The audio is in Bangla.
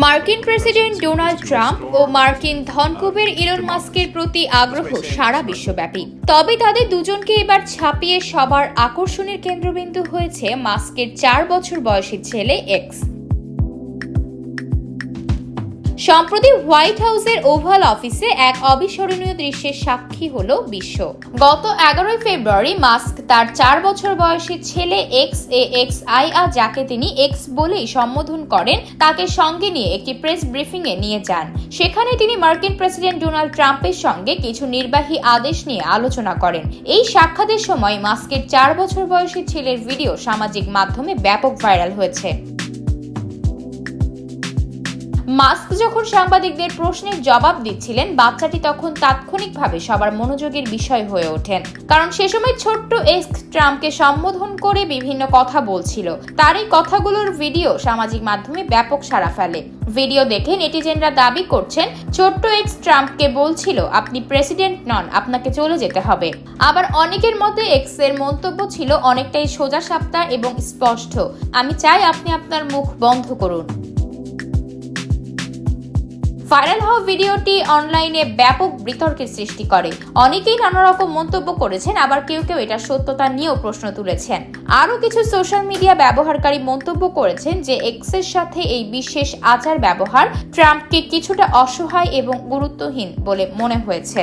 মার্কিন প্রেসিডেন্ট ডোনাল্ড ট্রাম্প ও মার্কিন ধনকুবের ইলন মাস্কের প্রতি আগ্রহ সারা বিশ্বব্যাপী। তবে তাদের দুজনকে এবার ছাপিয়ে সবার আকর্ষণের কেন্দ্রবিন্দু হয়েছে মাস্কের 4 বছর বয়সী ছেলে এক্স। সম্প্রতি হোয়াইট হাউসের ওভাল অফিসে এক অবিস্মরণীয় দৃশ্যের সাক্ষী হলো বিশ্ব। গত 11 ফেব্রুয়ারি মাস্ক তার 4 বছর বয়সী ছেলে XAXIA, যাকে তিনি এক্স বলেই সম্বোধন করেন, তাকে সঙ্গে নিয়ে একটি প্রেস ব্রিফিং এ নিয়ে যান। সেখানে তিনি মার্কিন প্রেসিডেন্ট ডোনাল্ড ট্রাম্পের সঙ্গে কিছু নির্বাহী আদেশ নিয়ে আলোচনা করেন। এই সাক্ষাতের সময় মাস্কের 4 বছর বয়সী ছেলের ভিডিও সামাজিক মাধ্যমে ব্যাপক ভাইরাল হয়েছে। মাস্ক যখন সাংবাদিকদের প্রশ্নের জবাব দিচ্ছিলেন, বাচ্চাটি তখন তাৎক্ষণিকভাবে সবার মনোযোগের বিষয় হয়ে ওঠেন, কারণ সে সময় ছোট্ট এক্স ট্রাম্পকে সম্বোধন করে বিভিন্ন কথা বলছিল। তার এই কথাগুলোর ভিডিও সামাজিক মাধ্যমে ব্যাপক সাড়া ফেলে। ভিডিও দেখে নেটিজেনরা দাবি করছেন, ছোট্ট এক্স ট্রাম্পকে বলছিল, আপনি প্রেসিডেন্ট নন, আপনাকে চলে যেতে হবে। আবার অনেকের মতে এক্স এর মন্তব্য ছিল অনেকটাই সোজাসাপটা এবং স্পষ্ট, আমি চাই আপনি আপনার মুখ বন্ধ করুন। ভাইরাল হওয়া ভিডিওটি অনলাইনে ব্যাপক বিতর্কের সৃষ্টি করে। অনেকেই নানা রকম মন্তব্য করেছেন, আবার কেউ কেউ এটার সত্যতা নিয়েও প্রশ্ন তুলেছেন। আরও কিছু সোশ্যাল মিডিয়া ব্যবহারকারী মন্তব্য করেছেন যে এক্সের সাথে এই বিশেষ আচার ব্যবহার ট্রাম্পকে কিছুটা অসহায় এবং গুরুত্বহীন বলে মনে হয়েছে।